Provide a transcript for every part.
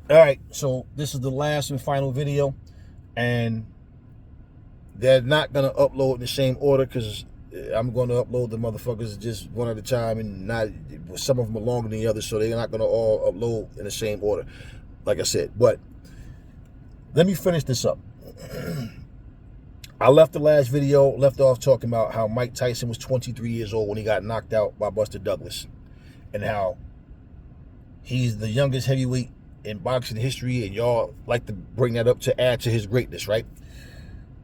All right, so this is the last and final video, and they're not gonna upload in the same order because I'm going to upload the motherfuckers just one at a time, and not some of them are longer than the others, so they're not gonna all upload in the same order, like I said. But let me finish this up. I left the last video left off talking about how Mike Tyson was 23 years old when he got knocked out by Buster Douglas, and how he's the youngest heavyweight in boxing history, and y'all like to bring that up to add to his greatness, right?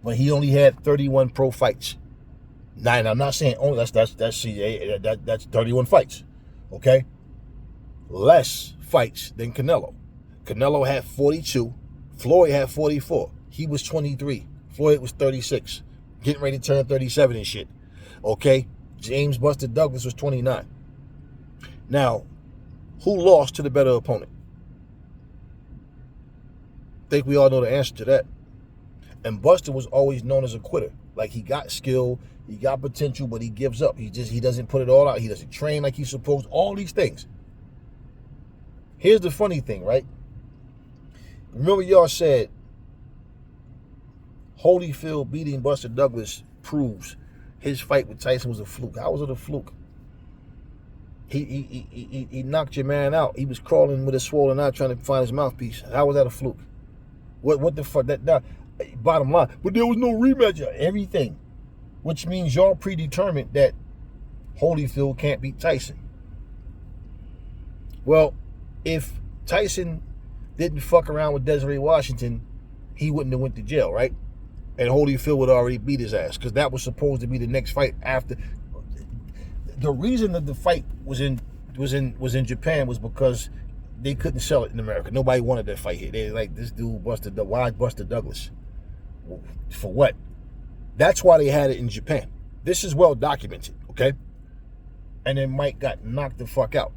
But he only had 31 pro fights. Now, and I'm not saying only that's 31 fights, okay? Less fights than Canelo. Canelo had 42. Floyd had 44. He was 23. Floyd was 36, getting ready to turn 37 and shit. Okay, James Buster Douglas was 29. Now, who lost to the better opponent? Think we all know the answer to that. And Buster was always known as a quitter. Like, he got skill, he got potential, but he gives up. He doesn't put it all out. He doesn't train like he's supposed. All these things. Here's the funny thing, right? Remember y'all said Holyfield beating Buster Douglas proves his fight with Tyson was a fluke. How was it a fluke? He knocked your man out. He was crawling with a swollen eye trying to find his mouthpiece. How was that a fluke? What the fuck? That bottom line. But there was no rematch of everything, which means y'all predetermined that Holyfield can't beat Tyson. Well, if Tyson didn't fuck around with Desiree Washington, he wouldn't have went to jail, right? And Holyfield would already beat his ass, because that was supposed to be the next fight after. The reason that the fight was in Japan was because they couldn't sell it in America. Nobody wanted that fight here. They like, this dude why Buster Douglas? For what? That's why they had it in Japan. This is well documented, okay? And then Mike got knocked the fuck out.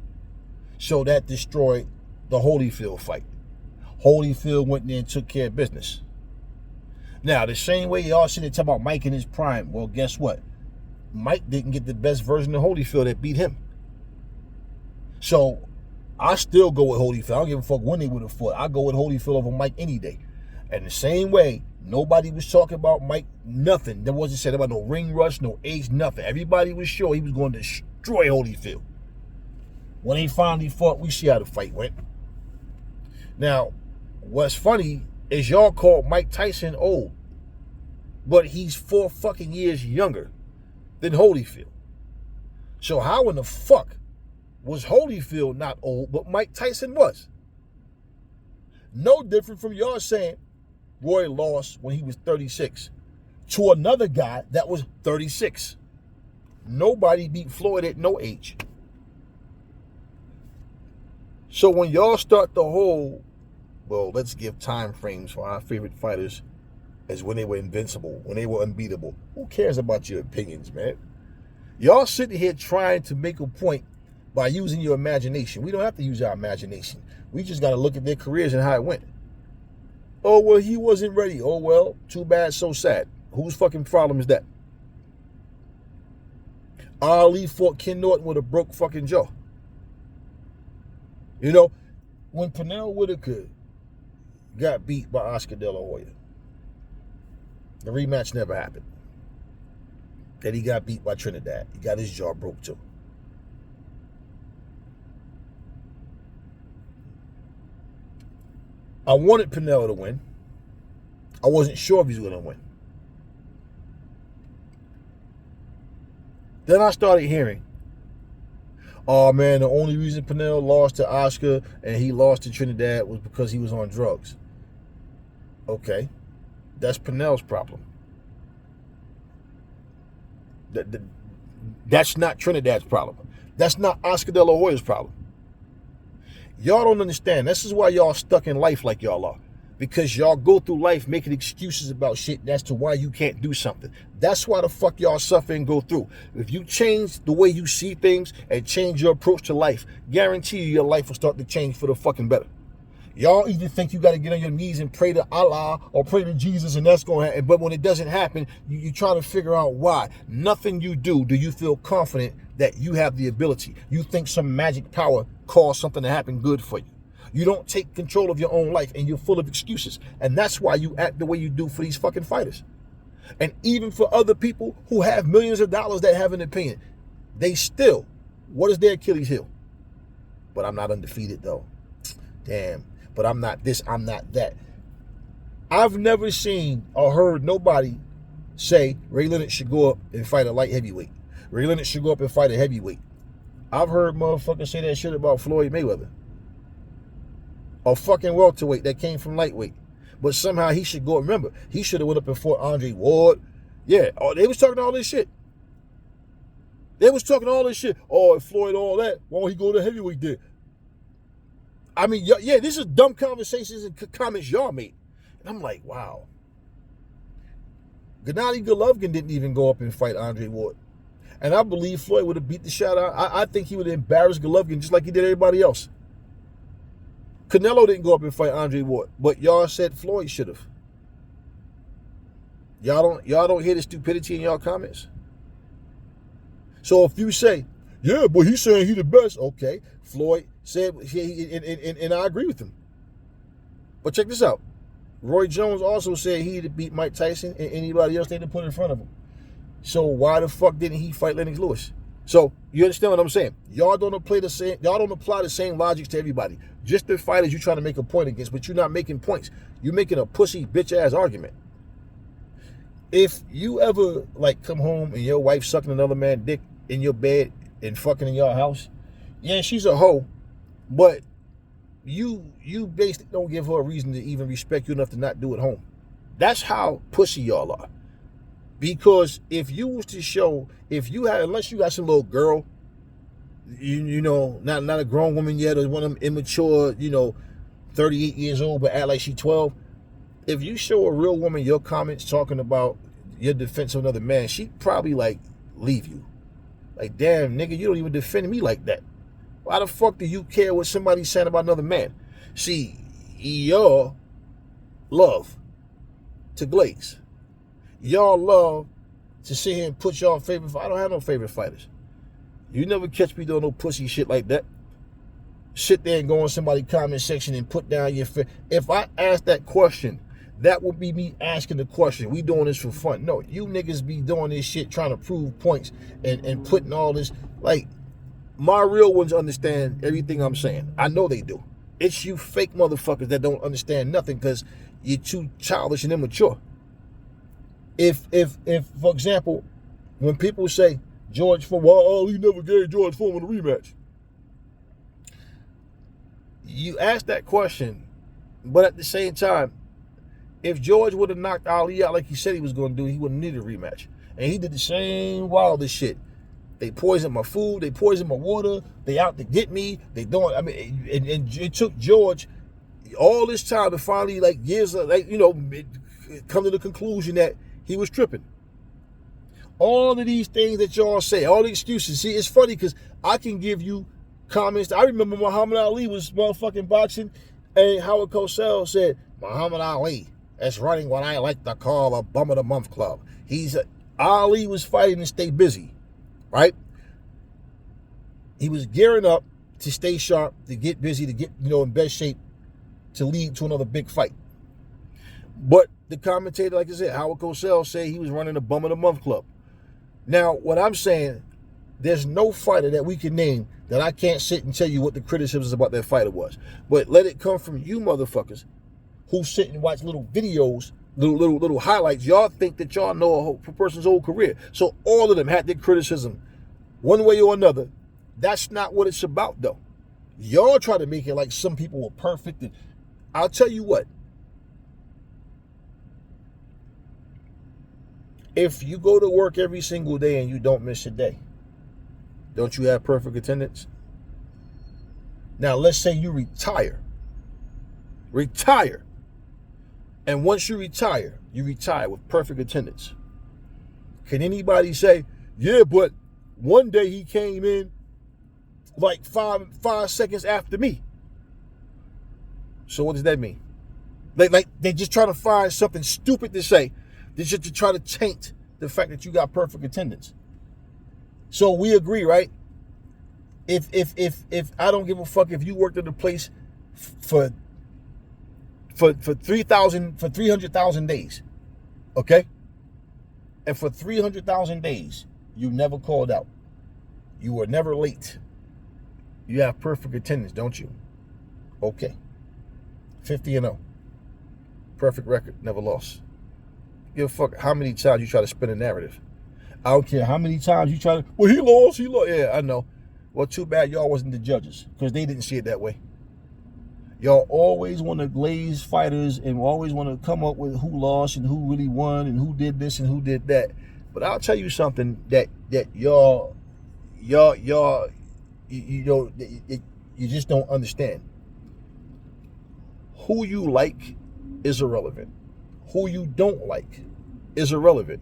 So that destroyed the Holyfield fight. Holyfield went in there and took care of business. Now, the same way y'all sit there talking about Mike in his prime, well, guess what? Mike didn't get the best version of Holyfield that beat him. So I still go with Holyfield. I don't give a fuck when they would have fought. I go with Holyfield over Mike any day. And the same way, nobody was talking about Mike, nothing. There wasn't said about no ring rush, no age, nothing. Everybody was sure he was going to destroy Holyfield. When he finally fought, we see how the fight went. Now, what's funny is y'all called Mike Tyson old, but he's 4 fucking years younger than Holyfield. So how in the fuck was Holyfield not old, but Mike Tyson was? No different from y'all saying Roy lost when he was 36 to another guy that was 36. Nobody beat Floyd at no age. So when y'all start the whole, well, let's give time frames for our favorite fighters as when they were invincible, when they were unbeatable. Who cares about your opinions, man? Y'all sitting here trying to make a point by using your imagination. We don't have to use our imagination. We just got to look at their careers and how it went. Oh, well, he wasn't ready. Oh, well, too bad, so sad. Whose fucking problem is that? Ali fought Ken Norton with a broke fucking jaw. You know, when Pernell Whitaker got beat by Oscar De La Hoya, the rematch never happened. Then he got beat by Trinidad. He got his jaw broke too. I wanted Pernell to win. I wasn't sure if he was going to win. Then I started hearing, oh man, the only reason Pernell lost to Oscar and he lost to Trinidad was because he was on drugs. Okay, that's Pernell's problem. That's not Trinidad's problem. That's not Oscar De La Hoya's problem. Y'all don't understand. This is why y'all stuck in life like y'all are. Because y'all go through life making excuses about shit as to why you can't do something. That's why the fuck y'all suffer and go through. If you change the way you see things and change your approach to life, guarantee you your life will start to change for the fucking better. Y'all either think you got to get on your knees and pray to Allah or pray to Jesus and that's going to happen. But when it doesn't happen, you try to figure out why. Nothing you do you feel confident that you have the ability. You think some magic power caused something to happen good for you. You don't take control of your own life, and you're full of excuses. And that's why you act the way you do for these fucking fighters. And even for other people who have millions of dollars that have an opinion, they still, what is their Achilles heel? But I'm not undefeated though. Damn. But I'm not this, I'm not that. I've never seen or heard nobody say Ray Leonard should go up and fight a light heavyweight. Ray Leonard should go up and fight a heavyweight. I've heard motherfuckers say that shit about Floyd Mayweather. A fucking welterweight that came from lightweight. But somehow he should go. Remember, he should have went up and fought Andre Ward. Yeah, they was talking all this shit. They was talking all this shit. Oh, if Floyd all that, why don't he go to heavyweight then? I mean, yeah, this is dumb conversations and comments y'all made. And I'm like, wow. Gennady Golovkin didn't even go up and fight Andre Ward. And I believe Floyd would have beat the shit out. I think he would have embarrassed Golovkin just like he did everybody else. Canelo didn't go up and fight Andre Ward, but y'all said Floyd should have. Y'all don't hear the stupidity in y'all comments. So if you say, yeah, but he's saying he the best, okay. Floyd said, and I agree with him. But check this out. Roy Jones also said he had beat Mike Tyson and anybody else they had put in front of him. So why the fuck didn't he fight Lennox Lewis? So you understand what I'm saying? Y'all don't apply the same logic to everybody. Just the fighters you're trying to make a point against, but you're not making points. You're making a pussy bitch ass argument. If you ever like come home and your wife sucking another man's dick in your bed and fucking in your house, yeah, she's a hoe, but you basically don't give her a reason to even respect you enough to not do it home. That's how pussy y'all are. Because if you was to show, unless you got some little girl, you know, not a grown woman yet, or one of them immature, 38 years old, but act like she's 12. If you show a real woman your comments talking about your defense of another man, she'd probably like leave you. Like, damn, nigga, you don't even defend me like that. Why the fuck do you care what somebody's saying about another man? See, y'all love to glaze. Y'all love to sit here and put y'all favorite. I don't have no favorite fighters. You never catch me doing no pussy shit like that. Sit there and go in somebody's comment section and put down your favorite. If I ask that question, that would be me asking the question. We doing this for fun. No, you niggas be doing this shit trying to prove points and putting all this. Like, my real ones understand everything I'm saying. I know they do. It's you fake motherfuckers that don't understand nothing because you're too childish and immature. If for example, when people say George Foreman, well, he never gave George Foreman a rematch. You ask that question, but at the same time, if George would have knocked Ali out like he said he was going to do, he wouldn't need a rematch. And he did the same wildest shit. They poisoned my food. They poisoned my water. They out to get me. They don't. I mean, and it took George all this time to finally, like years, come to the conclusion that he was tripping. All of these things that y'all say, all the excuses. See, it's funny because I can give you comments. I remember Muhammad Ali was motherfucking boxing, and Howard Cosell said, Muhammad Ali, that's running what I like to call a bum of the month club. Ali was fighting to stay busy, right? He was gearing up to stay sharp, to get busy, to get, in best shape, to lead to another big fight. But the commentator, like I said, Howard Cosell, said he was running a bum of the month club. Now, what I'm saying, there's no fighter that we can name that I can't sit and tell you what the criticisms about that fighter was. But let it come from you motherfuckers who sit and watch little videos, little highlights. Y'all think that y'all know a person's whole career. So all of them had their criticism one way or another. That's not what it's about, though. Y'all try to make it like some people were perfect. And I'll tell you what. If you go to work every single day and you don't miss a day, don't you have perfect attendance? Now, let's say you retire. And once you retire with perfect attendance. Can anybody say, yeah, but one day he came in like five seconds after me? So what does that mean? Like they just trying to find something stupid to say. They just to try to taint the fact that you got perfect attendance. So we agree, right? If I don't give a fuck if you worked at a place for 300,000 days, okay? And for 300,000 days, you never called out. You were never late. You have perfect attendance, don't you? Okay. 50-0. Perfect record, never lost. Give a fuck how many times you try to spin a narrative. I don't care how many times you try to, well, he lost. Yeah, I know. Well, too bad y'all wasn't the judges, because they didn't see it that way. Y'all always want to glaze fighters and always want to come up with who lost and who really won and who did this and who did that. But I'll tell you something that y'all you just don't understand. Who you like is irrelevant. Who you don't like is irrelevant.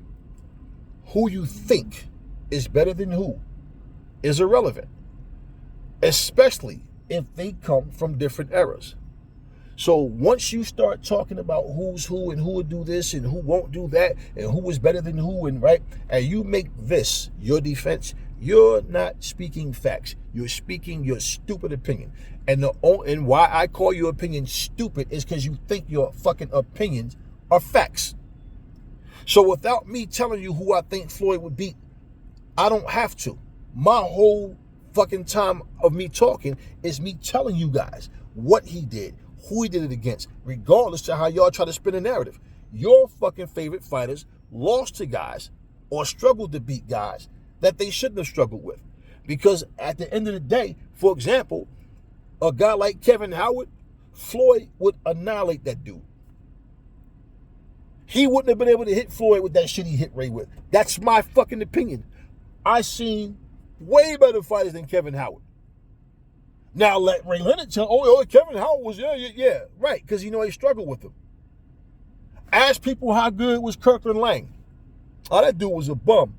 Who you think is better than who is irrelevant, especially if they come from different eras. So once you start talking about who's who and who would do this and who won't do that and who is better than who, and right, and you make this your defense, you're not speaking facts. You're speaking your stupid opinion. And why I call your opinion stupid is because you think your fucking opinions are facts. So without me telling you who I think Floyd would beat, I don't have to. My whole fucking time of me talking is me telling you guys what he did, who he did it against, regardless to how y'all try to spin a narrative. Your fucking favorite fighters lost to guys or struggled to beat guys that they shouldn't have struggled with. Because at the end of the day, for example, a guy like Kevin Howard, Floyd would annihilate that dude. He wouldn't have been able to hit Floyd with that shit he hit Ray with. That's my fucking opinion. I seen way better fighters than Kevin Howard. Now let Ray Leonard tell, Kevin Howard was, yeah, right, because he struggled with him. Ask people how good was Kirkland Lang. Oh, that dude was a bum.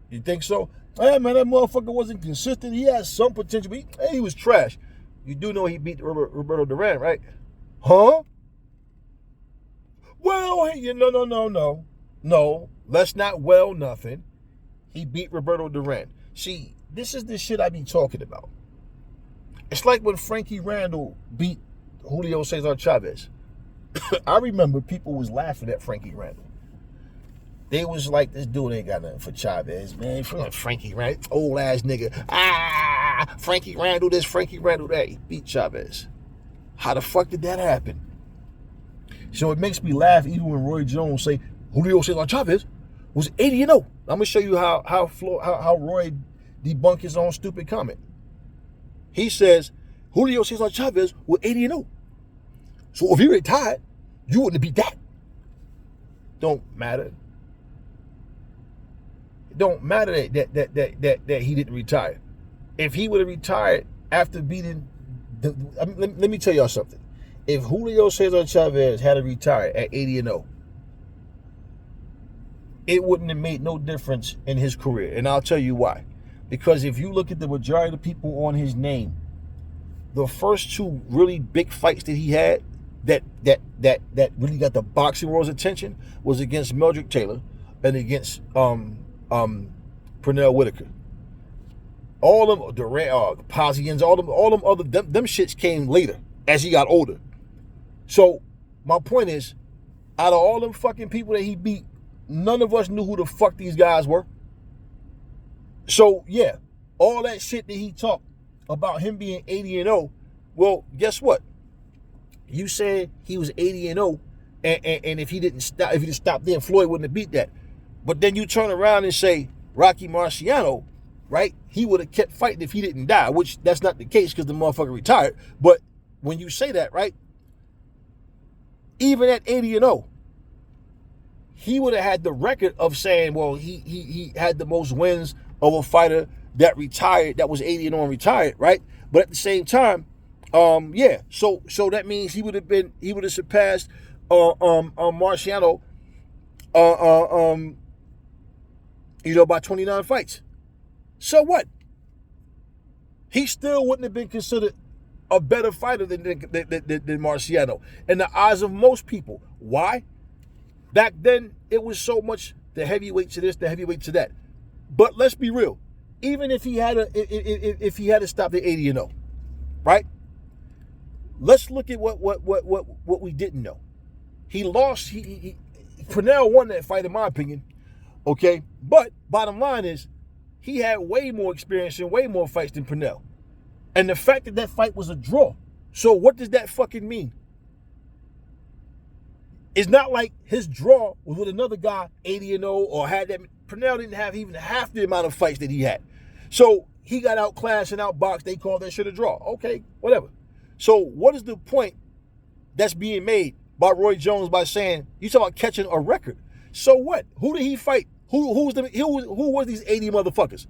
You think so? Hey, man, that motherfucker wasn't consistent. He had some potential, but he was trash. You do know he beat Roberto Duran, right? Huh? Well, no. Let's not nothing. He beat Roberto Duran. See, this is the shit I be talking about. It's like when Frankie Randall beat Julio Cesar Chavez. I remember people was laughing at Frankie Randall. They was like, this dude ain't got nothing for Chavez, man. Frankie Randall, old ass nigga. Frankie Randall this, Frankie Randall that. He beat Chavez. How the fuck did that happen? So it makes me laugh even when Roy Jones say Julio Cesar Chavez was 80-0. I'm gonna show you how Roy debunked his own stupid comment. He says Julio Cesar Chavez was 80-0. So if he retired, you wouldn't have beat that. Don't matter. It don't matter that he didn't retire. If he would have retired after beating, let me tell y'all something. If Julio Cesar Chavez had to retire at 80-0, it wouldn't have made no difference in his career. And I'll tell you why. Because if you look at the majority of the people on his name, the first two really big fights that he had that really got the boxing world's attention was against Meldrick Taylor and against Pernell Whitaker. All them Durant, Posians, all them other them shits came later as he got older. So my point is, out of all them fucking people that he beat, none of us knew who the fuck these guys were. So yeah, all that shit that he talked about him being 80-0, well, guess what? You said he was 80-0, and if he didn't stop there, Floyd wouldn't have beat that. But then you turn around and say Rocky Marciano, right? He would have kept fighting if he didn't die, which that's not the case because the motherfucker retired. But when you say that, right? Even at 80-0, he would have had the record of saying, well, he had the most wins of a fighter that retired, that was 80-0 and retired, right? But at the same time, yeah. So that means he would have surpassed Marciano, by 29 fights. So what? He still wouldn't have been considered a better fighter than Marciano in the eyes of most people. Why? Back then, it was so much the heavyweight to this, the heavyweight to that. But let's be real. Even if he had to stop at 80-0, right? let's look at what we didn't know. He lost. Pernell won that fight, in my opinion. Okay, but bottom line is, he had way more experience and way more fights than Pernell. And the fact that that fight was a draw. So what does that fucking mean? It's not like his draw was with another guy 80-0 or had that. Pernell didn't have even half the amount of fights that he had. So he got outclassed and outboxed. They called that shit a draw. Okay, whatever. So what is the point that's being made by Roy Jones by saying, you talk about catching a record? So what? Who did he fight? Who was these 80 motherfuckers?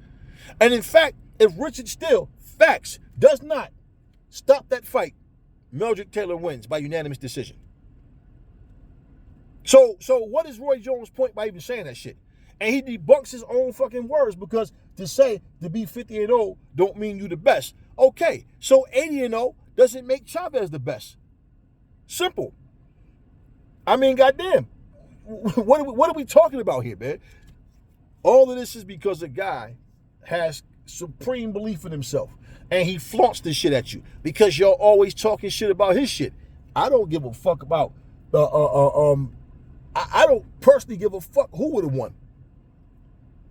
And in fact, if Richard Steele, facts, does not stop that fight, Meldrick Taylor wins by unanimous decision. So what is Roy Jones' point by even saying that shit? And he debunks his own fucking words, because to be 50-0 don't mean you the best. Okay, so 80-0 doesn't make Chavez the best. Simple. I mean, goddamn. What are we talking about here, man? All of this is because a guy has supreme belief in himself, and he flaunts this shit at you because y'all always talking shit about his shit. I don't give a fuck about I don't personally give a fuck who would have won.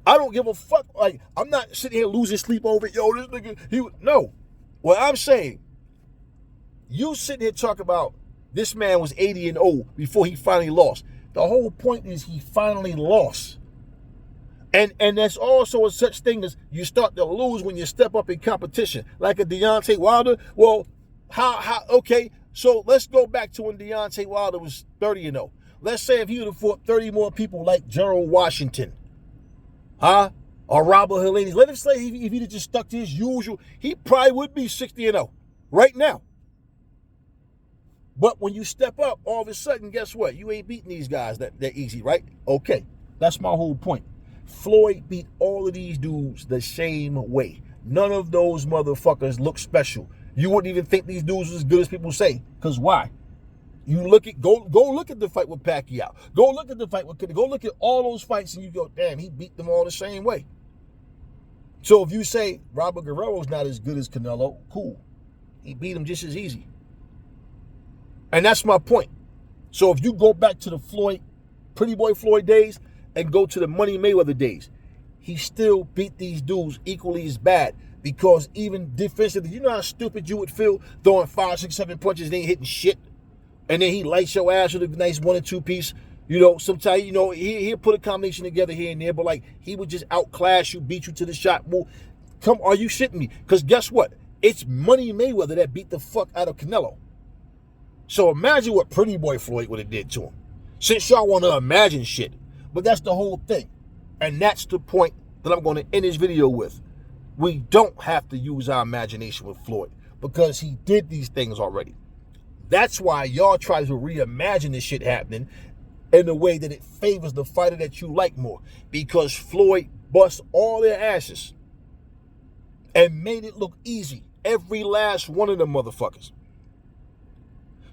I don't give a fuck. Like, I'm not sitting here losing sleep over it. Yo, this nigga, no. What I'm saying, you sitting here talking about this man was 80-0 before he finally lost. The whole point is he finally lost. And there's also a such thing as you start to lose when you step up in competition. Like a Deontay Wilder. Well, okay, so let's go back to when Deontay Wilder was 30-0. Let's say if he would have fought 30 more people like Gerald Washington, or Robert Helenius. Let him say if he'd have just stuck to his usual, he probably would be 60-0 right now. But when you step up, all of a sudden, guess what? You ain't beating these guys that easy, right? Okay, that's my whole point. Floyd beat all of these dudes the same way. None of those motherfuckers look special. You wouldn't even think these dudes was as good as people say. Because why? You look at go look at the fight with Pacquiao. Go look at the fight with Go look at all those fights and you go, damn, he beat them all the same way. So if you say Robert Guerrero's not as good as Canelo, cool. He beat him just as easy. And that's my point. So if you go back to the Floyd, Pretty Boy Floyd days and go to the Money Mayweather days, he still beat these dudes equally as bad. Because even defensively, you know how stupid you would feel throwing 5, 6, 7 punches and ain't hitting shit? And then he lights your ass with a nice 1 or 2 piece. You know, sometimes, you know, he'll put a combination together here and there, but like he would just outclass you, beat you to the shot. Well, are you shitting me? Because guess what? It's Money Mayweather that beat the fuck out of Canelo. So imagine what Pretty Boy Floyd would have did to him. Since y'all want to imagine shit. But that's the whole thing. And that's the point that I'm going to end this video with. We don't have to use our imagination with Floyd because he did these things already. That's why y'all try to reimagine this shit happening in a way that it favors the fighter that you like more. Because Floyd bust all their asses and made it look easy. Every last one of them motherfuckers.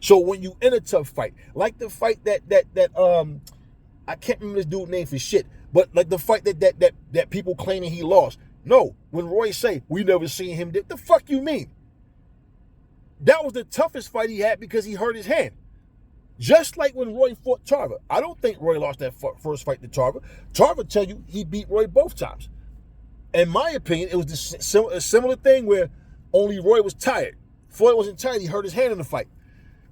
So when you in a tough fight, like the fight that I can't remember this dude's name for shit, but like the fight that people claiming he lost. No, when Roy say, we never seen him, the fuck you mean? That was the toughest fight he had because he hurt his hand. Just like when Roy fought Tarver. I don't think Roy lost that first fight to Tarver. Tarver tell you he beat Roy both times. In my opinion, it was a similar thing where only Roy was tired. Floyd wasn't tired. He hurt his hand in the fight.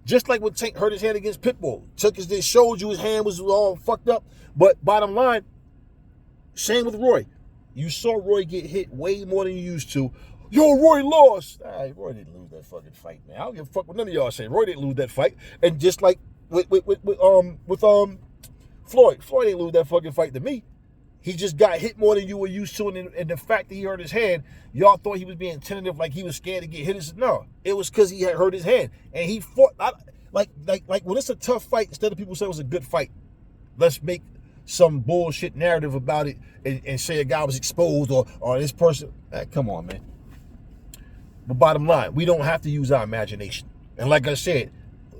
Just like when Tank hurt his hand against Pitbull. They showed you his hand was all fucked up. But bottom line, same with Roy. You saw Roy get hit way more than you used to. Yo, Roy lost. Roy didn't lose that fucking fight, man. I don't give a fuck what none of y'all saying. Roy didn't lose that fight. And just like with Floyd didn't lose that fucking fight to me. He just got hit more than you were used to, and the fact that he hurt his hand, y'all thought he was being tentative, like he was scared to get hit. No, it was because he had hurt his hand, and he fought. Like when it's a tough fight, instead of people say it was a good fight, let's make some bullshit narrative about it and say a guy was exposed or this person. Come on, man. But bottom line, we don't have to use our imagination. And like I said,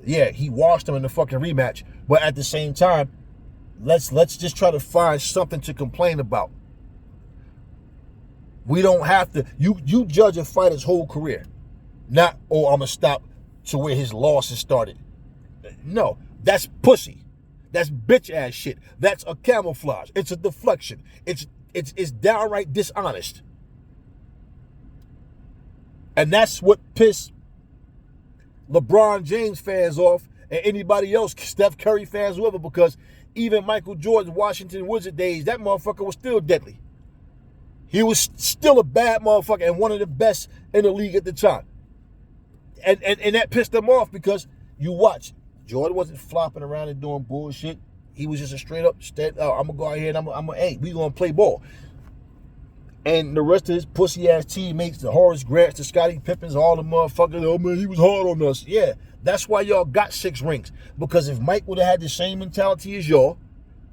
yeah, he washed him in the fucking rematch, but at the same time, let's just try to find something to complain about. We don't have to. You judge a fighter's whole career, not, oh, I'm gonna stop to where his losses started. No, that's pussy. That's bitch ass shit. That's a camouflage. It's a deflection. It's downright dishonest. And that's what pissed LeBron James fans off and anybody else, Steph Curry fans, whoever, because even Michael Jordan, Washington Wizard days, that motherfucker was still deadly. He was still a bad motherfucker and one of the best in the league at the time. And that pissed them off because you watch, Jordan wasn't flopping around and doing bullshit. He was just a straight up, I'm going to go out here and hey, we going to play ball. And the rest of his pussy ass teammates, the Horace Grants, the Scottie Pippens, all the motherfuckers, oh man, he was hard on us. Yeah, that's why y'all got 6 rings. Because if Mike would have had the same mentality as y'all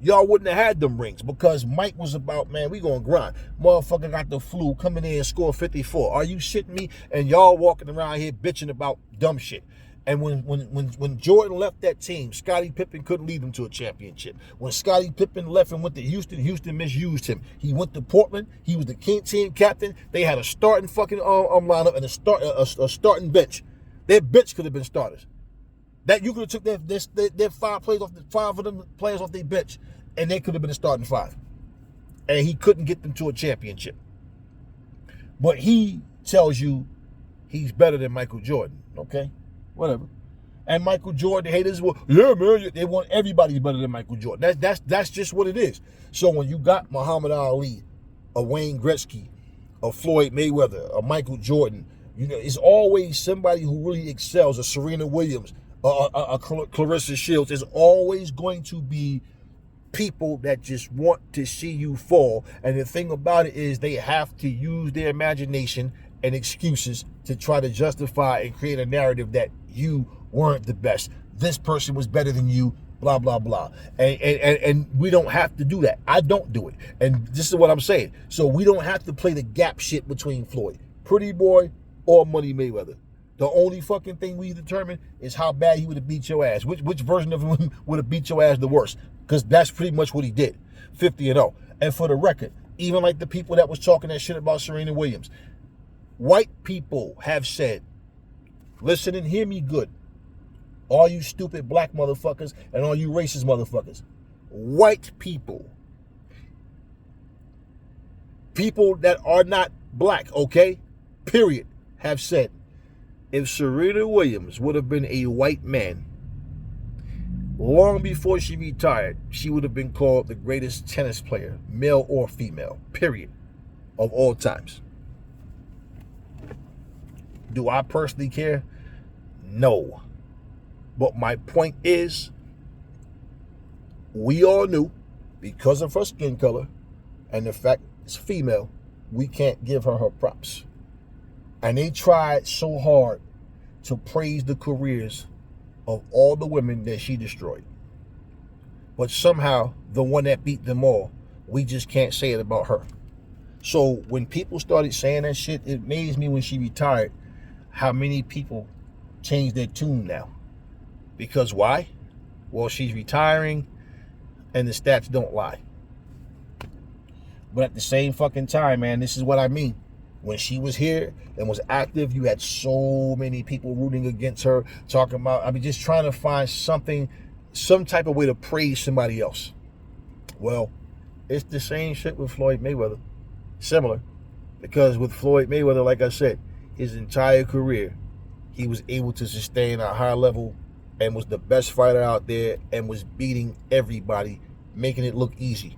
wouldn't have had them rings. Because Mike was about, man, we gonna grind. Motherfucker got the flu, coming in and score 54. Are you shitting me? And y'all walking around here bitching about dumb shit. And when Jordan left that team, Scottie Pippen couldn't lead them to a championship. When Scottie Pippen left and went to Houston, Houston misused him. He went to Portland. He was the team captain. They had a starting fucking lineup and a starting bench. Their bench could have been starters. That you could have took their 5 of them players off their bench, and they could have been a starting 5. And he couldn't get them to a championship. But he tells you he's better than Michael Jordan. Okay. Whatever. And Michael Jordan, the haters will, yeah, man, they want everybody better than Michael Jordan. That's just what it is. So when you got Muhammad Ali, a Wayne Gretzky, a Floyd Mayweather, a Michael Jordan, you know, it's always somebody who really excels, a Serena Williams, a Clarissa Shields. There's always going to be people that just want to see you fall. And the thing about it is they have to use their imagination and excuses to try to justify and create a narrative that you weren't the best. This person was better than you, blah, blah, blah. And we don't have to do that. I don't do it. And this is what I'm saying. So we don't have to play the gap shit between Floyd, Pretty Boy, or Money Mayweather. The only fucking thing we determine is how bad he would have beat your ass. Which version of him would have beat your ass the worst? Because that's pretty much what he did. 50-0. And for the record, even like the people that was talking that shit about Serena Williams, white people have said, listen and hear me good, all you stupid black motherfuckers and all you racist motherfuckers, white people that are not black, okay, period, have said, if Serena Williams would have been a white man, long before she retired, she would have been called the greatest tennis player, male or female, period, of all times. Do I personally care? No. But my point is, we all knew, because of her skin color and the fact it's female, we can't give her props. And they tried so hard to praise the careers of all the women that she destroyed. But somehow, the one that beat them all, we just can't say it about her. So when people started saying that shit, it amazed me when she retired how many people changed their tune now. Because why? Well, she's retiring and the stats don't lie. But at the same fucking time, man, this is what I mean. When she was here and was active, you had so many people rooting against her, talking about, just trying to find something, some type of way to praise somebody else. Well, it's the same shit with Floyd Mayweather. Similar. Because with Floyd Mayweather, like I said, his entire career, he was able to sustain a high level and was the best fighter out there and was beating everybody, making it look easy.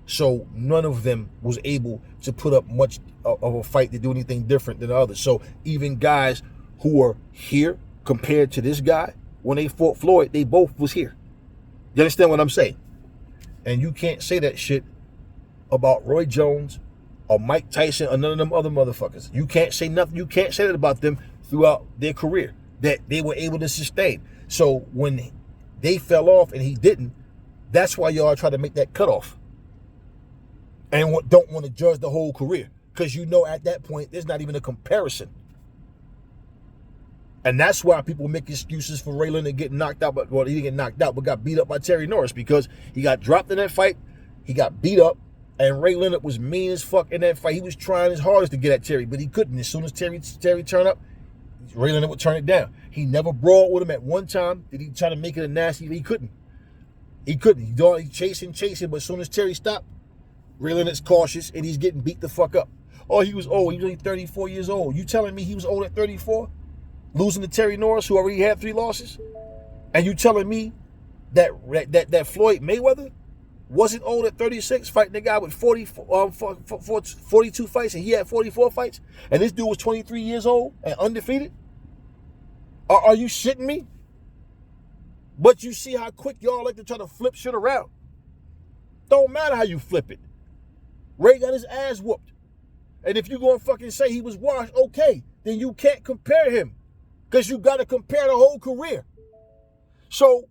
So none of them was able to put up much of a fight to do anything different than the others. So even guys who are here compared to this guy, when they fought Floyd, they both was here. You understand what I'm saying? And you can't say that shit about Roy Jones or Mike Tyson or none of them other motherfuckers. You can't say nothing. You can't say that about them throughout their career, that they were able to sustain. So when they fell off and he didn't, that's why y'all try to make that cutoff and don't want to judge the whole career, because you know at that point there's not even a comparison. And that's why people make excuses for Ray Leonard getting knocked out. But, well, he didn't get knocked out, but got beat up by Terry Norris, because he got dropped in that fight. He got beat up, and Ray Leonard was mean as fuck in that fight. He was trying his hardest to get at Terry, but he couldn't. As soon as Terry turned up, Ray Leonard would turn it down. He never brawled with him at one time. Did he try to make it a nasty? He couldn't. He chasing, but as soon as Terry stopped, Ray Leonard's cautious and he's getting beat the fuck up. Oh, he was old. He was only 34 years old. You telling me he was old at 34? Losing to Terry Norris, who already had 3 losses? And you telling me that Floyd Mayweather wasn't old at 36, fighting the guy with 42 fights and he had 44 fights? And this dude was 23 years old and undefeated? Are you shitting me? But you see how quick y'all like to try to flip shit around. Don't matter how you flip it. Ray got his ass whooped. And if you gonna fucking say he was washed, okay, then you can't compare him. Because you gotta compare the whole career. So,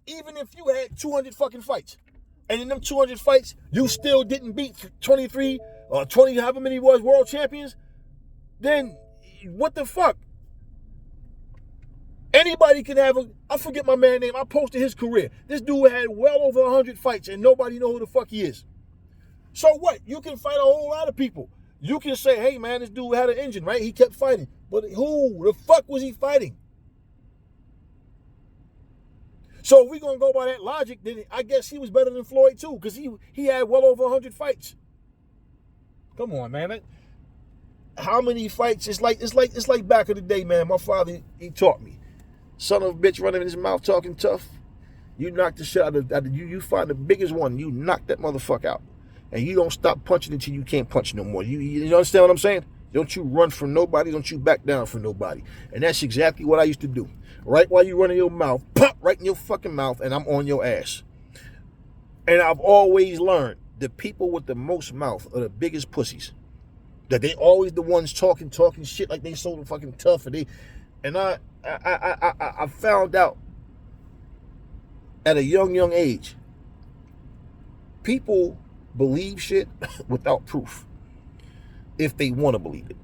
even if you had 200 fucking fights, and in them 200 fights, you still didn't beat 23 or 20, however many was world champions, then what the fuck? Anybody can have I forget my man's name, I posted his career. This dude had well over 100 fights and nobody know who the fuck he is. So what? You can fight a whole lot of people. You can say, hey man, this dude had an engine, right? He kept fighting. But who the fuck was he fighting? So if we're going to go by that logic, then I guess he was better than Floyd too, because he had well over 100 fights. Come on, man. How many fights? It's like back in the day, man. My father, he taught me. Son of a bitch running in his mouth talking tough. You knock the shit out of you find the biggest one, you knock that motherfucker out. And you don't stop punching until you can't punch no more. You understand what I'm saying? Don't you run from nobody. Don't you back down from nobody. And that's exactly what I used to do. Right while you running your mouth, pop right in your fucking mouth, and I'm on your ass. And I've always learned the people with the most mouth are the biggest pussies. That they always the ones talking shit like they so fucking tough. And I found out at a young age, people believe shit without proof if they want to believe it.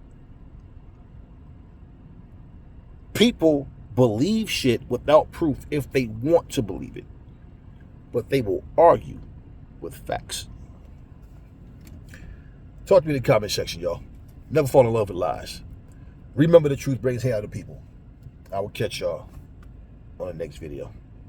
People believe shit without proof if they want to believe it. But they will argue with facts. Talk to me in the comment section, y'all. Never fall in love with lies. Remember, the truth brings hate out of people. I will catch y'all on the next video.